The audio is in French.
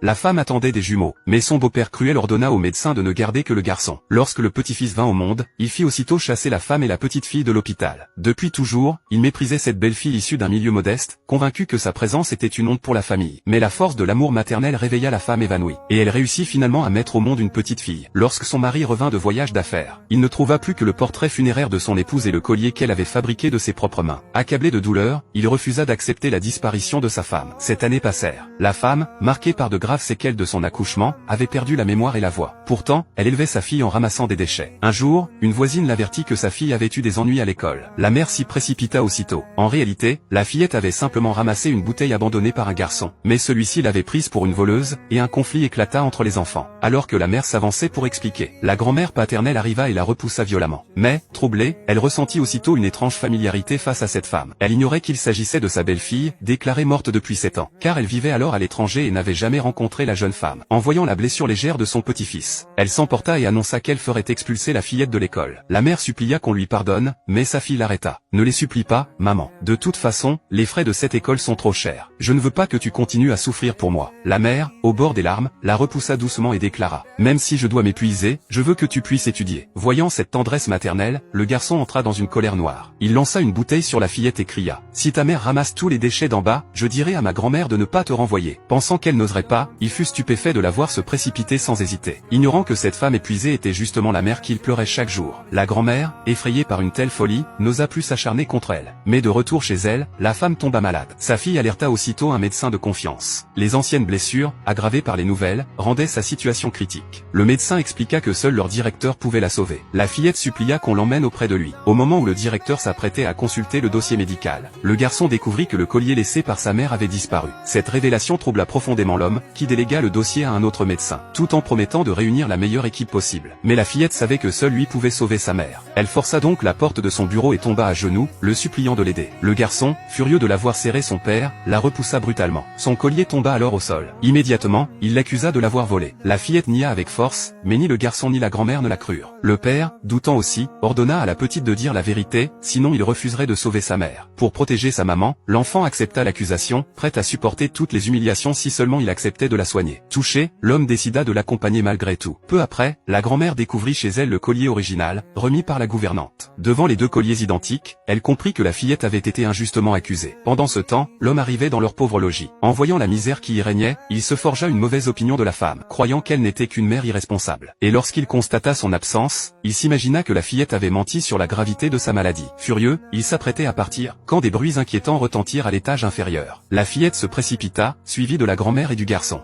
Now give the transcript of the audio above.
La femme attendait des jumeaux, mais son beau-père cruel ordonna au médecin de ne garder que le garçon. Lorsque le petit-fils vint au monde, il fit aussitôt chasser la femme et la petite fille de l'hôpital. Depuis toujours, il méprisait cette belle fille issue d'un milieu modeste, convaincu que sa présence était une honte pour la famille. Mais la force de l'amour maternel réveilla la femme évanouie, et elle réussit finalement à mettre au monde une petite fille. Lorsque son mari revint de voyage d'affaires, il ne trouva plus que le portrait funéraire de son épouse et le collier qu'elle avait fabriqué de ses propres mains. Accablé de douleur, il refusa d'accepter la disparition de sa femme. Cette année passèrent. La femme, marquée par de graves séquelles de son accouchement, avait perdu la mémoire et la voix. Pourtant, elle élevait sa fille en ramassant des déchets. Un jour, une voisine l'avertit que sa fille avait eu des ennuis à l'école. La mère s'y précipita aussitôt. En réalité, la fillette avait simplement ramassé une bouteille abandonnée par un garçon. Mais celui-ci l'avait prise pour une voleuse, et un conflit éclata entre les enfants. Alors que la mère s'avançait pour expliquer, la grand-mère paternelle arriva et la repoussa violemment. Mais, troublée, elle ressentit aussitôt une étrange familiarité face à cette femme. Elle ignorait qu'il s'agissait de sa belle-fille, déclarée morte depuis 7 ans, car elle vivait alors à l'étranger et n'avait jamais rencontré la jeune femme. En voyant la blessure légère de son petit-fils, elle s'emporta et annonça qu'elle ferait expulser la fillette de l'école. La mère supplia qu'on lui pardonne, mais sa fille l'arrêta. Ne les supplie pas, maman. De toute façon, les frais de cette école sont trop chers. Je ne veux pas que tu continues à souffrir pour moi. La mère, au bord des larmes, la repoussa doucement et déclara: même si je dois m'épuiser, je veux que tu puisses étudier. Voyant cette tendresse maternelle, le garçon entra dans une colère noire. Il lança une bouteille sur la fillette et cria: si ta mère ramasse tous les déchets d'en bas, je dirai à ma grand-mère de ne pas te renvoyer. Pensant qu'elle n'oserait pas, il fut stupéfait de la voir se précipiter sans hésiter, ignorant que cette femme épuisée était justement la mère qu'il pleurait chaque jour. La grand-mère, effrayée par une telle folie, n'osa plus s'acharner contre elle. Mais de retour chez elle, la femme tomba malade. Sa fille alerta aussitôt un médecin de confiance. Les anciennes blessures, aggravées par les nouvelles, rendaient sa situation critique. Le médecin expliqua que seul leur directeur pouvait la sauver. La fillette supplia qu'on l'emmène auprès de lui. Au moment où le directeur s'apprêtait à consulter le dossier médical, le garçon découvrit que le collier laissé par sa mère avait disparu. Cette révélation troubla profondément l'homme, qui délégua le dossier à un autre médecin, tout en promettant de réunir la meilleure équipe possible. Mais la fillette savait que seul lui pouvait sauver sa mère. Elle força donc la porte de son bureau et tomba à genoux, le suppliant de l'aider. Le garçon, furieux de l'avoir serré son père, la repoussa brutalement. Son collier tomba alors au sol. Immédiatement, il l'accusa de l'avoir volé. La fillette nia avec force, mais ni le garçon ni la grand-mère ne la crurent. Le père, doutant aussi, ordonna à la petite de dire la vérité, sinon il refuserait de sauver sa mère. Pour protéger sa maman, l'enfant accepta l'accusation, prêt à supporter toutes les humiliations si seulement il acceptait de la soigner. Touché, l'homme décida de l'accompagner malgré tout. Peu après, la grand-mère découvrit chez elle le collier original, remis par la gouvernante. Devant les deux colliers identiques, elle comprit que la fillette avait été injustement accusée. Pendant ce temps, l'homme arrivait dans leur pauvre logis. En voyant la misère qui y régnait, il se forgea une mauvaise opinion de la femme, croyant qu'elle n'était qu'une mère irresponsable. Et lorsqu'il constata son absence, il s'imagina que la fillette avait menti sur la gravité de sa maladie. Furieux, il s'apprêtait à partir, quand des bruits inquiétants retentirent à l'étage inférieur. La fillette se précipita, suivie de la grand-mère et du garçon.